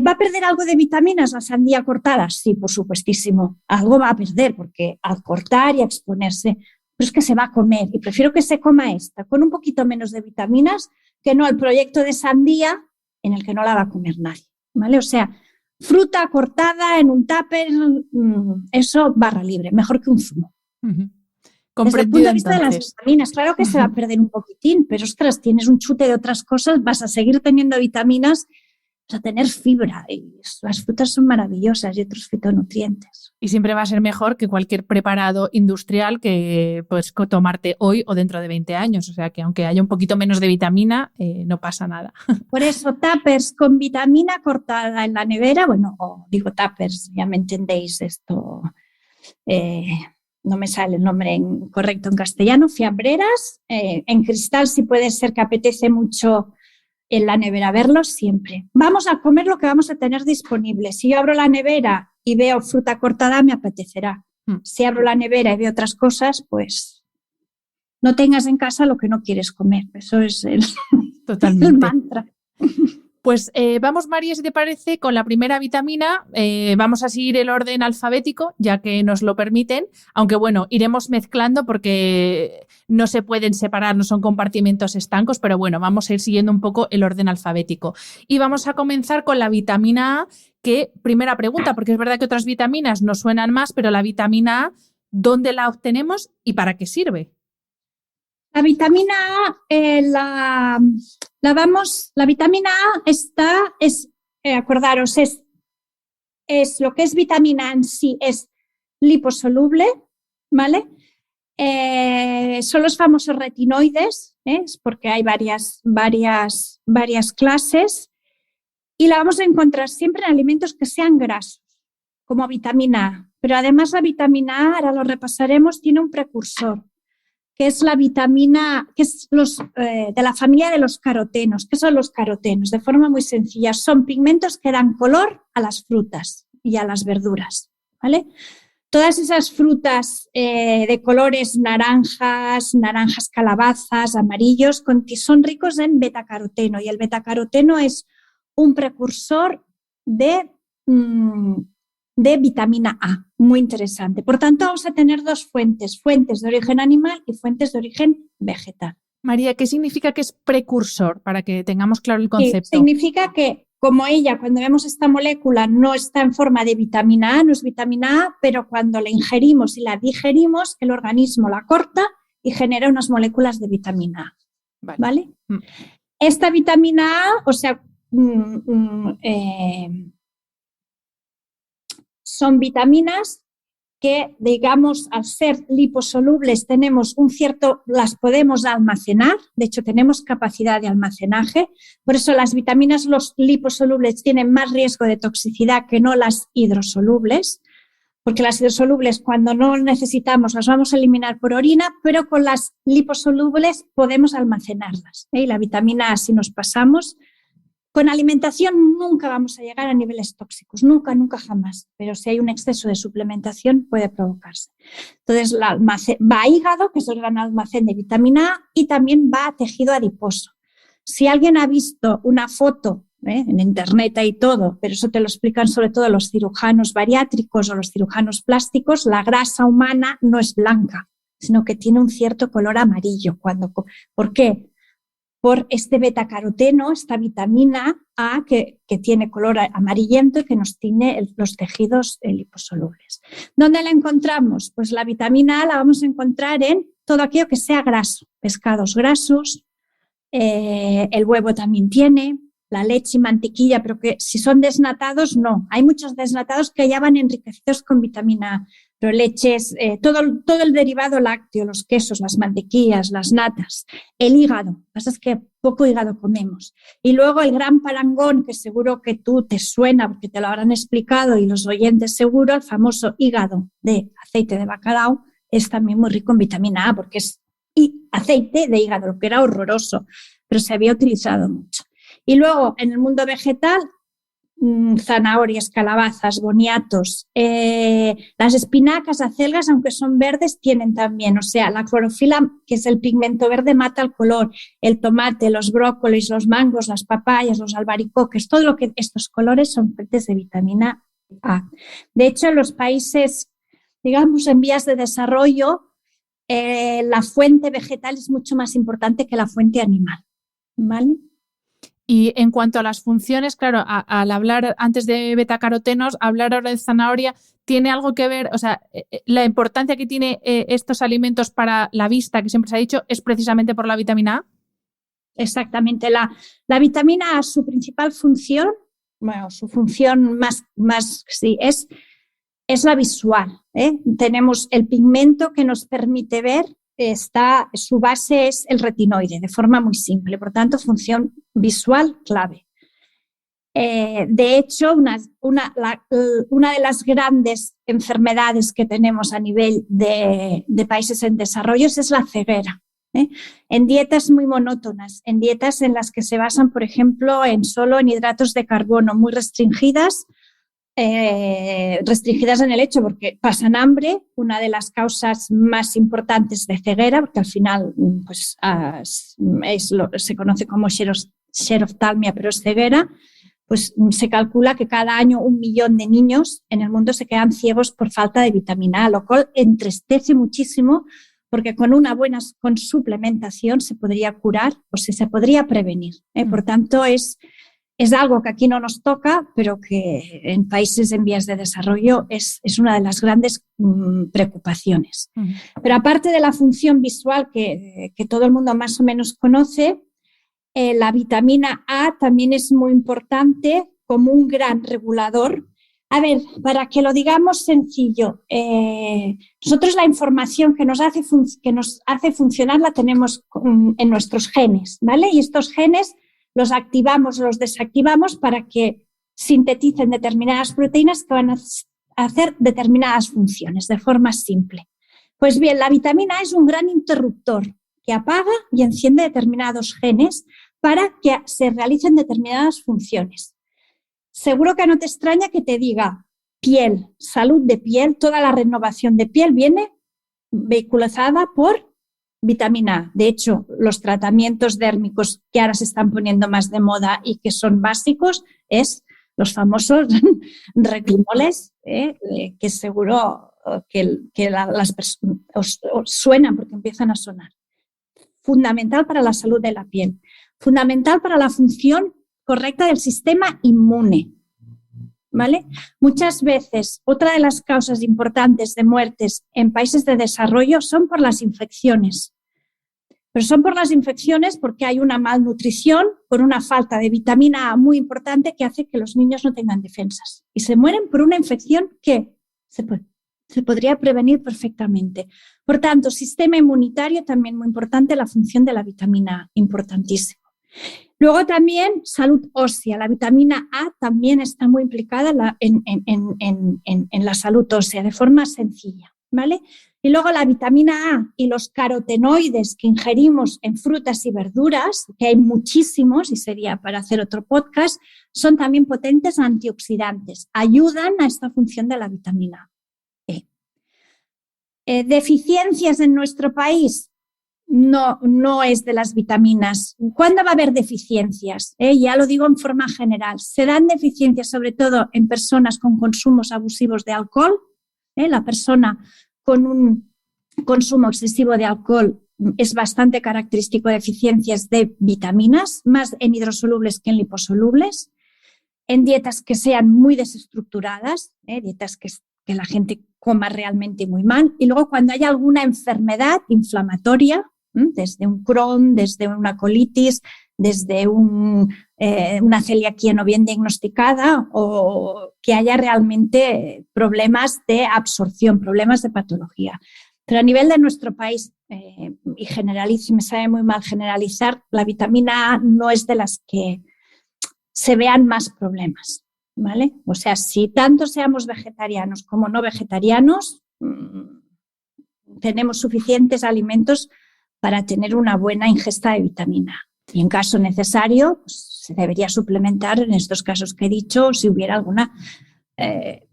¿Va a perder algo de vitaminas la sandía cortada? Sí, por supuestísimo. Algo va a perder porque al cortar y a exponerse, pero es que se va a comer y prefiero que se coma esta con un poquito menos de vitaminas que no el proyecto de sandía en el que no la va a comer nadie, ¿vale? O sea, fruta cortada en un tupper, eso barra libre, mejor que un zumo. Desde el punto de vista de las vitaminas, claro que se va a perder un poquitín, pero ostras, tienes un chute de otras cosas, vas a seguir teniendo vitaminas, vas a tener fibra y las frutas son maravillosas y otros fitonutrientes. Y siempre va a ser mejor que cualquier preparado industrial que puedes tomarte hoy o dentro de 20 años. O sea que aunque haya un poquito menos de vitamina, no pasa nada. Por eso tuppers con vitamina cortada en la nevera, bueno, digo tuppers, ya me entendéis esto, no me sale el nombre correcto en castellano, fiambreras, en cristal si puede ser que apetece mucho en la nevera verlos siempre. Vamos a comer lo que vamos a tener disponible. Si yo abro la nevera y veo fruta cortada, me apetecerá. Si abro la nevera y veo otras cosas, pues no tengas en casa lo que no quieres comer. Eso es Totalmente. el mantra. Pues vamos, María, si te parece, con la primera vitamina. Vamos a seguir el orden alfabético, ya que nos lo permiten, aunque bueno, iremos mezclando porque no se pueden separar, no son compartimentos estancos, pero bueno, vamos a ir siguiendo un poco el orden alfabético. Y vamos a comenzar con la vitamina A, que, primera pregunta, porque es verdad que otras vitaminas nos suenan más, pero la vitamina A, ¿dónde la obtenemos y para qué sirve? La vitamina A, la vitamina A acordaros, es lo que es vitamina en sí, es liposoluble, ¿vale? Son los famosos retinoides, porque hay varias clases, y la vamos a encontrar siempre en alimentos que sean grasos, como vitamina A. Pero además la vitamina A, ahora lo repasaremos, tiene un precursor, que es la vitamina, que es de la familia de los carotenos. ¿Qué son los carotenos? De forma muy sencilla, son pigmentos que dan color a las frutas y a las verduras, ¿vale? Todas esas frutas de colores naranjas calabazas, amarillos, son ricos en betacaroteno, y el betacaroteno es un precursor de vitamina A, muy interesante. Por tanto, vamos a tener dos fuentes de origen animal y fuentes de origen vegetal. María, ¿qué significa que es precursor? Para que tengamos claro el concepto. Sí, significa que, como ella, cuando vemos esta molécula, no está en forma de vitamina A, no es vitamina A, pero cuando la ingerimos y la digerimos, el organismo la corta y genera unas moléculas de vitamina A. ¿Vale? Esta vitamina A, o sea, son vitaminas que, digamos, al ser liposolubles las podemos almacenar, de hecho tenemos capacidad de almacenaje, por eso las vitaminas, los liposolubles, tienen más riesgo de toxicidad que no las hidrosolubles, porque las hidrosolubles, cuando no necesitamos, las vamos a eliminar por orina, pero con las liposolubles podemos almacenarlas. Y la vitamina A, si nos pasamos, con alimentación nunca vamos a llegar a niveles tóxicos, nunca jamás, pero si hay un exceso de suplementación puede provocarse. Entonces va a hígado, que es el gran almacén de vitamina A, y también va a tejido adiposo. Si alguien ha visto una foto, en internet hay todo, pero eso te lo explican sobre todo los cirujanos bariátricos o los cirujanos plásticos, la grasa humana no es blanca, sino que tiene un cierto color amarillo. ¿Por qué? Por este betacaroteno, esta vitamina A que tiene color amarillento y que nos tiñe los tejidos liposolubles. ¿Dónde la encontramos? Pues la vitamina A la vamos a encontrar en todo aquello que sea graso, pescados grasos, el huevo también tiene, la leche y mantequilla, pero que si son desnatados, no. Hay muchos desnatados que ya van enriquecidos con vitamina A, pero leches, todo el derivado lácteo, los quesos, las mantequillas, las natas, el hígado. Lo que pasa es que poco hígado comemos. Y luego el gran parangón, que seguro que tú te suena porque te lo habrán explicado y los oyentes seguro, el famoso hígado de aceite de bacalao, es también muy rico en vitamina A porque es aceite de hígado, lo que era horroroso, pero se había utilizado mucho. Y luego, en el mundo vegetal, zanahorias, calabazas, boniatos, las espinacas, acelgas, aunque son verdes, tienen también, o sea, la clorofila, que es el pigmento verde, mata el color, el tomate, los brócolis, los mangos, las papayas, los albaricoques, todo lo que estos colores son fuentes de vitamina A. De hecho, en los países, digamos, en vías de desarrollo, la fuente vegetal es mucho más importante que la fuente animal, ¿vale? Y en cuanto a las funciones, claro, al hablar antes de betacarotenos, hablar ahora de zanahoria, ¿tiene algo que ver? O sea, la importancia que tiene estos alimentos para la vista, que siempre se ha dicho, es precisamente por la vitamina A. Exactamente. La vitamina A, su principal función, bueno, su función más sí, es la visual. Tenemos el pigmento que nos permite ver. Su base es el retinoide, de forma muy simple, por tanto, función visual clave. De hecho, una de las grandes enfermedades que tenemos a nivel de países en desarrollo es la ceguera. En dietas muy monótonas, en dietas en las que se basan, por ejemplo, solo en hidratos de carbono muy restringidas en el hecho porque pasan hambre, una de las causas más importantes de ceguera, porque al final pues, se conoce como xeroftalmia, pero es ceguera, pues se calcula que cada año 1 millón de niños en el mundo se quedan ciegos por falta de vitamina A, lo cual entristece muchísimo porque con suplementación se podría curar o se podría prevenir. Por tanto, es algo que aquí no nos toca, pero que en países en vías de desarrollo es una de las grandes preocupaciones. Pero aparte de la función visual que todo el mundo más o menos conoce, la vitamina A también es muy importante como un gran regulador. A ver, para que lo digamos sencillo, nosotros la información que nos hace funcionar la tenemos en nuestros genes, ¿vale? Y estos genes los activamos, los desactivamos para que sinteticen determinadas proteínas que van a hacer determinadas funciones de forma simple. Pues bien, la vitamina A es un gran interruptor que apaga y enciende determinados genes para que se realicen determinadas funciones. Seguro que no te extraña que te diga piel, salud de piel, toda la renovación de piel viene vehiculizada por vitamina A. De hecho, los tratamientos dérmicos que ahora se están poniendo más de moda y que son básicos es los famosos retinoles, que seguro que las personas os suenan porque empiezan a sonar. Fundamental para la salud de la piel, fundamental para la función correcta del sistema inmune. ¿Vale? Muchas veces, otra de las causas importantes de muertes en países de desarrollo son por las infecciones. Pero son por las infecciones porque hay una malnutrición, por una falta de vitamina A muy importante que hace que los niños no tengan defensas. Y se mueren por una infección que se podría prevenir perfectamente. Por tanto, sistema inmunitario también muy importante, la función de la vitamina A, importantísimo. Luego también salud ósea. La vitamina A también está muy implicada en la salud ósea de forma sencilla, ¿vale? Y luego la vitamina A y los carotenoides que ingerimos en frutas y verduras, que hay muchísimos y sería para hacer otro podcast, son también potentes antioxidantes. Ayudan a esta función de la vitamina E. Deficiencias en nuestro país. No es de las vitaminas. ¿Cuándo va a haber deficiencias? Ya lo digo en forma general. Se dan deficiencias sobre todo en personas con consumos abusivos de alcohol. La persona con un consumo excesivo de alcohol es bastante característico de deficiencias de vitaminas, más en hidrosolubles que en liposolubles. En dietas que sean muy desestructuradas, dietas que la gente coma realmente muy mal. Y luego cuando haya alguna enfermedad inflamatoria, desde un Crohn, desde una colitis, desde una celiaquía no bien diagnosticada o que haya realmente problemas de absorción, problemas de patología. Pero a nivel de nuestro país, y me sabe muy mal generalizar, la vitamina A no es de las que se vean más problemas, ¿vale? O sea, si tanto seamos vegetarianos como no vegetarianos, tenemos suficientes alimentos para tener una buena ingesta de vitamina A. Y en caso necesario, pues, se debería suplementar en estos casos que he dicho, si hubiera alguna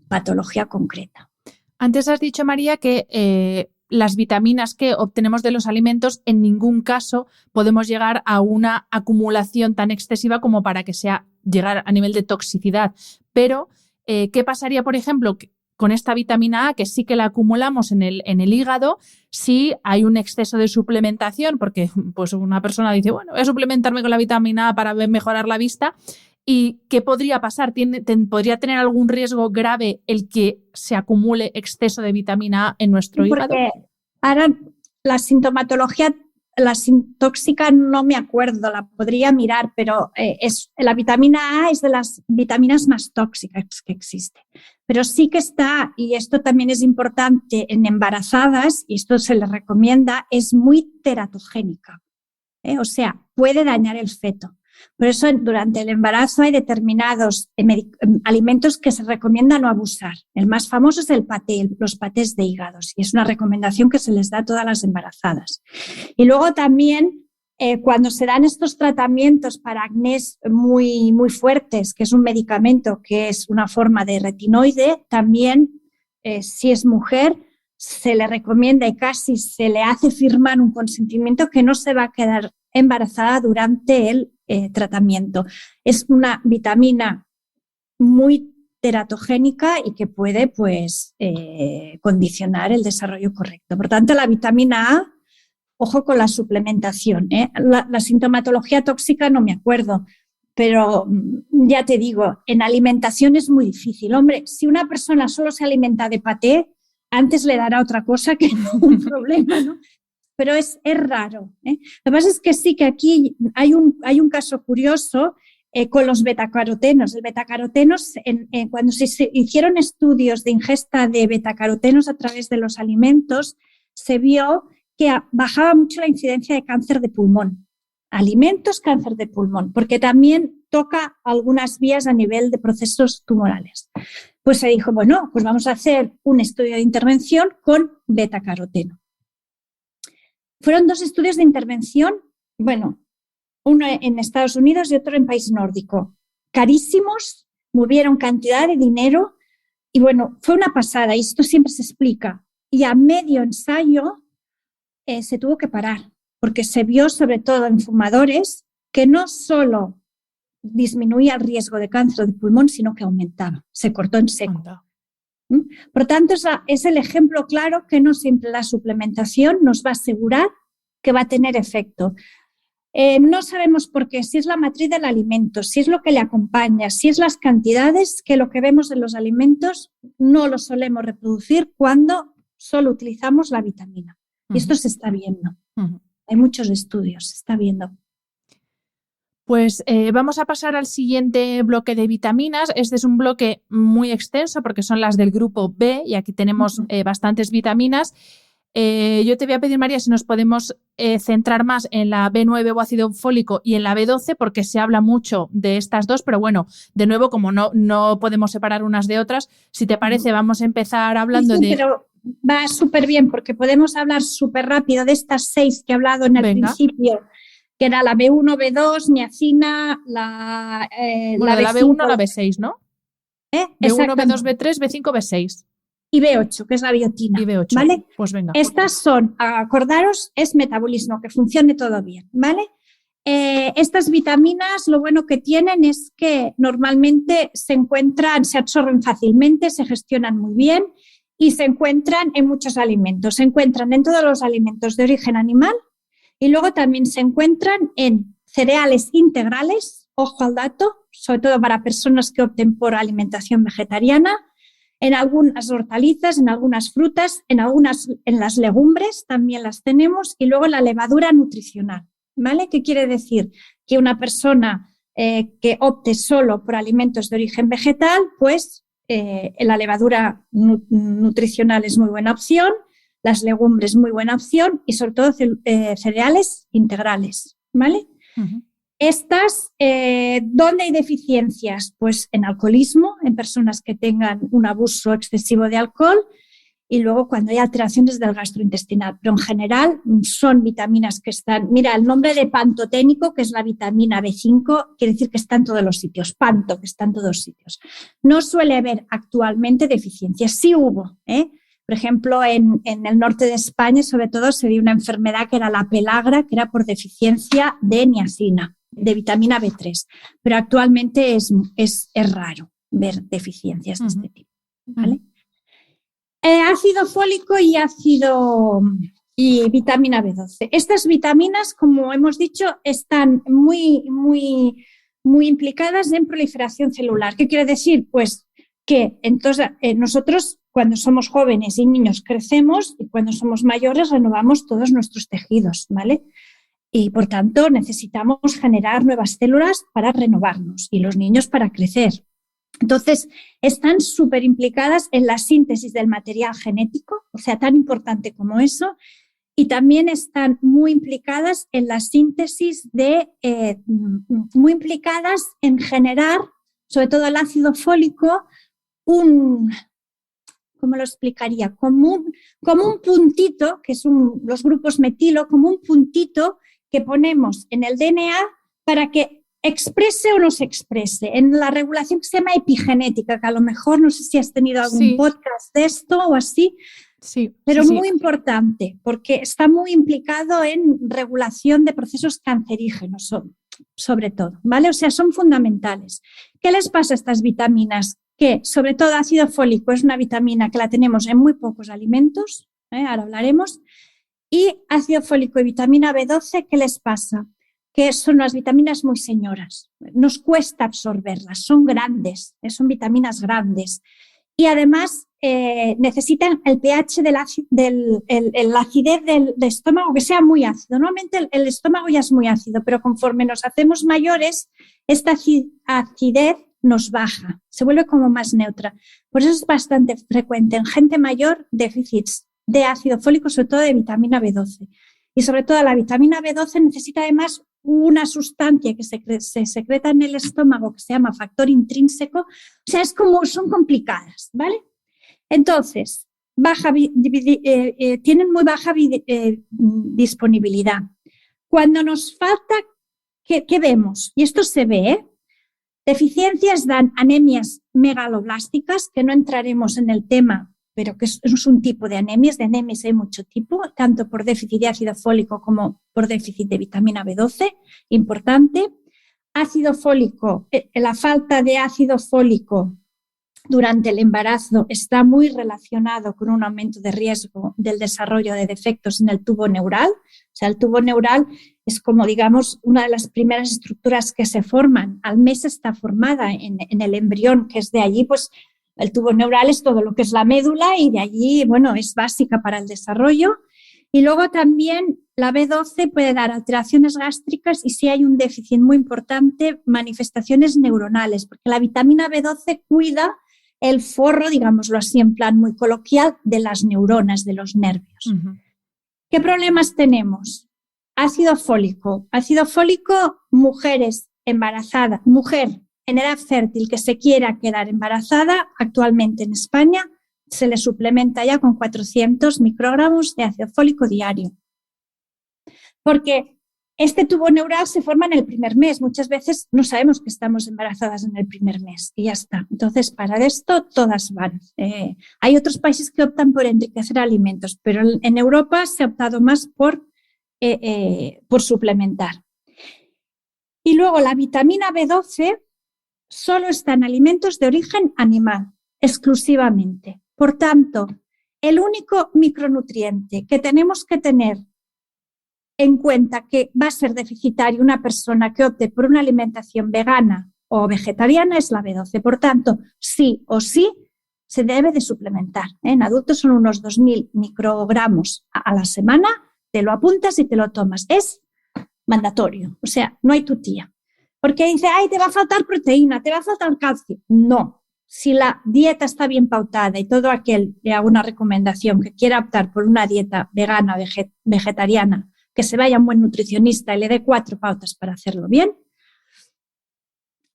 patología concreta. Antes has dicho, María, que las vitaminas que obtenemos de los alimentos en ningún caso podemos llegar a una acumulación tan excesiva como para que sea llegar a nivel de toxicidad. Pero, ¿qué pasaría, por ejemplo, con esta vitamina A, que sí que la acumulamos en el hígado, si hay un exceso de suplementación? Porque pues una persona dice, bueno, voy a suplementarme con la vitamina A para mejorar la vista. ¿Y qué podría pasar? ¿Podría tener algún riesgo grave el que se acumule exceso de vitamina A en nuestro hígado? Porque ahora la sintomatología, la sintóxica no me acuerdo, la podría mirar, pero la vitamina A es de las vitaminas más tóxicas que existe. Pero sí que está, y esto también es importante en embarazadas, y esto se les recomienda, es muy teratogénica. O sea, puede dañar el feto. Por eso durante el embarazo hay determinados alimentos que se recomienda no abusar. El más famoso es el paté, los patés de hígados, y es una recomendación que se les da a todas las embarazadas. Y luego también cuando se dan estos tratamientos para acnés muy, muy fuertes, que es un medicamento que es una forma de retinoide, también si es mujer se le recomienda y casi se le hace firmar un consentimiento que no se va a quedar embarazada durante el tratamiento. Es una vitamina muy teratogénica y que puede pues, condicionar el desarrollo correcto. Por tanto, la vitamina A, ojo con la suplementación. La sintomatología tóxica no me acuerdo, pero ya te digo, en alimentación es muy difícil. Hombre, si una persona solo se alimenta de paté, antes le dará otra cosa que no un problema, ¿no? Pero es raro. Lo que pasa es que sí que aquí hay un caso curioso con los betacarotenos. El betacarotenos, cuando se hicieron estudios de ingesta de betacarotenos a través de los alimentos, se vio que bajaba mucho la incidencia de cáncer de pulmón. Alimentos, cáncer de pulmón, porque también toca algunas vías a nivel de procesos tumorales. Pues se dijo, bueno, pues vamos a hacer un estudio de intervención con betacaroteno. Fueron 2 estudios de intervención, bueno, uno en Estados Unidos y otro en país nórdico. Carísimos, movieron cantidad de dinero, Y bueno, fue una pasada y esto siempre se explica. Y a medio ensayo se tuvo que parar porque se vio sobre todo en fumadores que no solo disminuía el riesgo de cáncer de pulmón, sino que aumentaba, se cortó en seco. Por tanto, es el ejemplo claro que no siempre la suplementación nos va a asegurar que va a tener efecto. No sabemos por qué, si es la matriz del alimento, si es lo que le acompaña, si es las cantidades, que lo que vemos en los alimentos no lo solemos reproducir cuando solo utilizamos la vitamina. Y esto se está viendo. Hay muchos estudios, se está viendo. Pues vamos a pasar al siguiente bloque de vitaminas. Este es un bloque muy extenso porque son las del grupo B y aquí tenemos bastantes vitaminas. Yo te voy a pedir, María, si nos podemos centrar más en la B9 o ácido fólico y en la B12 porque se habla mucho de estas dos, pero bueno, de nuevo, como no podemos separar unas de otras, si te parece, vamos a empezar hablando de... Pero va súper bien porque podemos hablar súper rápido de estas 6 que he hablado en el principio, que era la B1, B2, niacina, la de B5, la B1 a la B6, ¿no? B1, B2, B3, B5, B6. Y B8, que es la biotina. Y B8, ¿vale? Pues venga. Estas son, acordaros, es metabolismo, que funcione todo bien, ¿vale? Estas vitaminas, lo bueno que tienen es que normalmente se absorben fácilmente, se gestionan muy bien y se encuentran en muchos alimentos. Se encuentran en todos los alimentos de origen animal y luego también se encuentran en cereales integrales, ojo al dato, sobre todo para personas que opten por alimentación vegetariana, en algunas hortalizas, en algunas frutas, en las legumbres también las tenemos y luego la levadura nutricional, ¿vale? ¿Qué quiere decir? Que una persona que opte solo por alimentos de origen vegetal, pues la levadura nutricional es muy buena opción, las legumbres muy buena opción y sobre todo cereales integrales, ¿vale? Estas, ¿dónde hay deficiencias? Pues en alcoholismo, en personas que tengan un abuso excesivo de alcohol y luego cuando hay alteraciones del gastrointestinal. Pero en general son vitaminas que están, mira, el nombre de pantoténico, que es la vitamina B5, quiere decir que está en todos los sitios, panto, que está en todos los sitios. No suele haber actualmente deficiencias, sí hubo, Por ejemplo, en el norte de España, sobre todo, se dio una enfermedad que era la pelagra, que era por deficiencia de niacina, de vitamina B3. Pero actualmente es raro ver deficiencias de este tipo, ¿vale? Ácido fólico y vitamina B12. Estas vitaminas, como hemos dicho, están muy, muy, muy implicadas en proliferación celular. ¿Qué quiere decir? Pues que entonces nosotros cuando somos jóvenes y niños crecemos y cuando somos mayores renovamos todos nuestros tejidos, ¿vale? Y por tanto necesitamos generar nuevas células para renovarnos y los niños para crecer. Entonces están súper implicadas en la síntesis del material genético, o sea, tan importante como eso, y también están muy implicadas en la síntesis muy implicadas en generar, sobre todo el ácido fólico, ¿cómo lo explicaría? Como un puntito, que son los grupos metilo, como un puntito que ponemos en el DNA para que exprese o no se exprese, en la regulación que se llama epigenética, que a lo mejor no sé si has tenido algún podcast de esto o así, pero muy importante, porque está muy implicado en regulación de procesos cancerígenos, sobre todo, ¿vale? O sea, son fundamentales. ¿Qué les pasa a estas vitaminas? Que sobre todo ácido fólico es una vitamina que la tenemos en muy pocos alimentos, ahora hablaremos, y ácido fólico y vitamina B12, ¿qué les pasa? Que son unas vitaminas muy señoras, nos cuesta absorberlas, son grandes, son vitaminas grandes y además necesitan el pH la acidez del estómago que sea muy ácido. Normalmente el estómago ya es muy ácido, pero conforme nos hacemos mayores, esta acidez nos baja, se vuelve como más neutra. Por eso es bastante frecuente en gente mayor déficits de ácido fólico, sobre todo de vitamina B12. Y sobre todo la vitamina B12 necesita además una sustancia que se secreta en el estómago que se llama factor intrínseco. O sea, son complicadas, ¿vale? Entonces, tienen muy baja disponibilidad. Cuando nos falta, ¿qué vemos? Y esto se ve, Deficiencias dan anemias megaloblásticas, que no entraremos en el tema, pero que es un tipo de anemias. De anemias hay mucho tipo, tanto por déficit de ácido fólico como por déficit de vitamina B12, importante. Ácido fólico, la falta de ácido fólico durante el embarazo está muy relacionado con un aumento de riesgo del desarrollo de defectos en el tubo neural. O sea, el tubo neural es como, digamos, una de las primeras estructuras que se forman. Al mes está formada en el embrión, que es de allí, pues el tubo neural es todo lo que es la médula y de allí, bueno, es básica para el desarrollo. Y luego también la B12 puede dar alteraciones gástricas y si hay un déficit muy importante, manifestaciones neuronales, porque la vitamina B12 cuida el forro, digámoslo así en plan muy coloquial, de las neuronas, de los nervios. Uh-huh. ¿Qué problemas tenemos? Ácido fólico. Ácido fólico, mujeres embarazadas, mujer en edad fértil que se quiera quedar embarazada, actualmente en España se le suplementa ya con 400 microgramos de ácido fólico diario. Porque este tubo neural se forma en el primer mes. Muchas veces no sabemos que estamos embarazadas en el primer mes y ya está. Entonces, para esto todas van. Hay otros países que optan por enriquecer alimentos, pero en Europa se ha optado más por suplementar. Y luego la vitamina B12 solo está en alimentos de origen animal, exclusivamente. Por tanto, el único micronutriente que tenemos que tener en cuenta que va a ser deficitario una persona que opte por una alimentación vegana o vegetariana es la B12. Por tanto, sí o sí se debe de suplementar. En adultos son unos 2.000 microgramos a la semana, te lo apuntas y te lo tomas. Es mandatorio, o sea, no hay tu tía. Porque dice, ay, te va a faltar proteína, te va a faltar calcio. No, si la dieta está bien pautada y todo aquel, le hago una recomendación, que quiera optar por una dieta vegana o vegetariana, que se vaya a un buen nutricionista y le dé 4 pautas para hacerlo bien,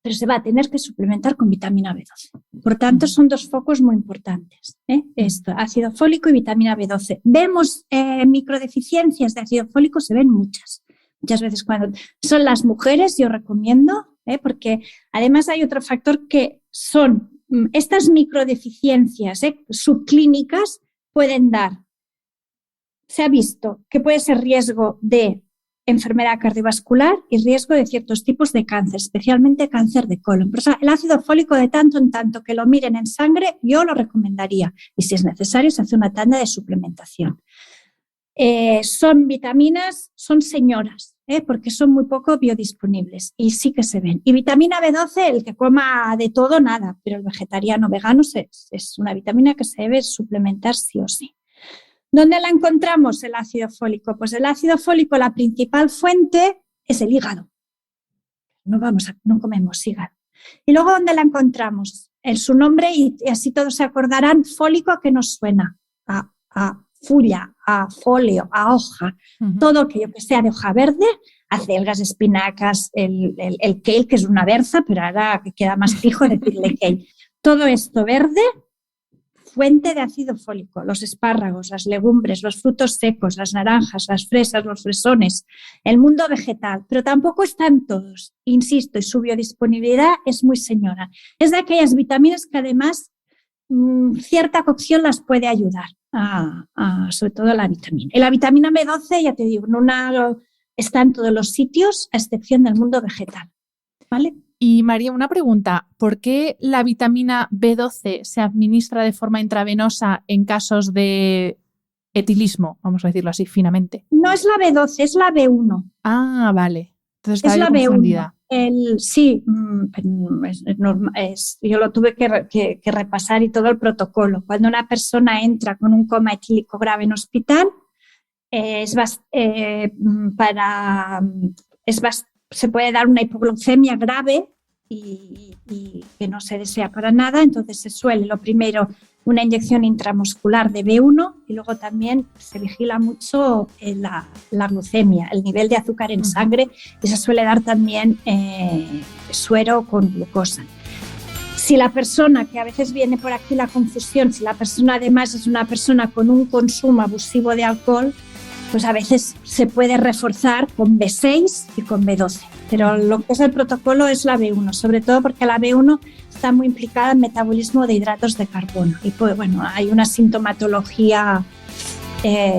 pero se va a tener que suplementar con vitamina B12. Por tanto, son 2 focos muy importantes, esto, ácido fólico y vitamina B12. ¿Vemos microdeficiencias de ácido fólico? Se ven muchas. Muchas veces cuando son las mujeres, yo recomiendo, porque además hay otro factor que son estas microdeficiencias subclínicas pueden dar. Se ha visto que puede ser riesgo de enfermedad cardiovascular y riesgo de ciertos tipos de cáncer, especialmente cáncer de colon. Pero, o sea, el ácido fólico, de tanto en tanto que lo miren en sangre, yo lo recomendaría. Y si es necesario, se hace una tanda de suplementación. Son vitaminas, son señoras, porque son muy poco biodisponibles y sí que se ven. Y vitamina B12, el que coma de todo, nada, pero el vegetariano vegano es una vitamina que se debe suplementar sí o sí. ¿Dónde la encontramos el ácido fólico? Pues el ácido fólico, la principal fuente es el hígado. No comemos hígado. Y luego, ¿dónde la encontramos? En su nombre, y así todos se acordarán, fólico, ¿a qué nos suena? A fulla, a folio, a hoja. Uh-huh. Todo aquello que sea de hoja verde, acelgas, espinacas, el kale, que es una berza, pero ahora queda más fijo decirle kale. Todo esto verde, fuente de ácido fólico, los espárragos, las legumbres, los frutos secos, las naranjas, las fresas, los fresones, el mundo vegetal, pero tampoco están todos, insisto, y su biodisponibilidad es muy señora. Es de aquellas vitaminas que además cierta cocción las puede ayudar, sobre todo la vitamina. Y la vitamina B12, ya te digo, está en todos los sitios, a excepción del mundo vegetal, ¿vale? Y María, una pregunta, ¿por qué la vitamina B12 se administra de forma intravenosa en casos de etilismo, vamos a decirlo así finamente? No es la B12, es la B1. Ah, vale. Entonces es la confundida. B1. Sí, yo lo tuve que repasar y todo el protocolo. Cuando una persona entra con un coma etílico grave en hospital, se puede dar una hipoglucemia grave y que no se desea para nada. Entonces se suele, lo primero, una inyección intramuscular de B1 y luego también se vigila mucho la glucemia, el nivel de azúcar en sangre, y se suele dar también suero con glucosa. Si la persona, que a veces viene por aquí la confusión, si la persona además es una persona con un consumo abusivo de alcohol, pues a veces se puede reforzar con B6 y con B12. Pero lo que es el protocolo es la B1, sobre todo porque la B1 está muy implicada en metabolismo de hidratos de carbono. Y pues, bueno, hay una sintomatología,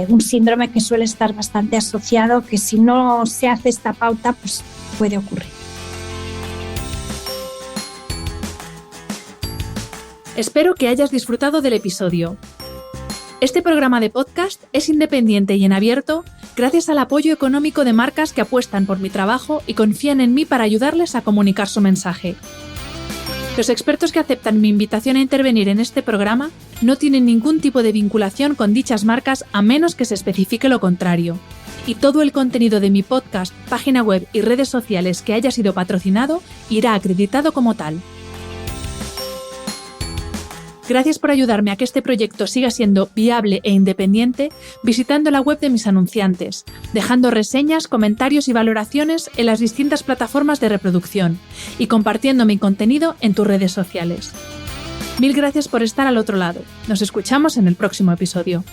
un síndrome que suele estar bastante asociado, que si no se hace esta pauta, pues puede ocurrir. Espero que hayas disfrutado del episodio. Este programa de podcast es independiente y en abierto gracias al apoyo económico de marcas que apuestan por mi trabajo y confían en mí para ayudarles a comunicar su mensaje. Los expertos que aceptan mi invitación a intervenir en este programa no tienen ningún tipo de vinculación con dichas marcas a menos que se especifique lo contrario. Y todo el contenido de mi podcast, página web y redes sociales que haya sido patrocinado irá acreditado como tal. Gracias por ayudarme a que este proyecto siga siendo viable e independiente visitando la web de mis anunciantes, dejando reseñas, comentarios y valoraciones en las distintas plataformas de reproducción y compartiendo mi contenido en tus redes sociales. Mil gracias por estar al otro lado. Nos escuchamos en el próximo episodio.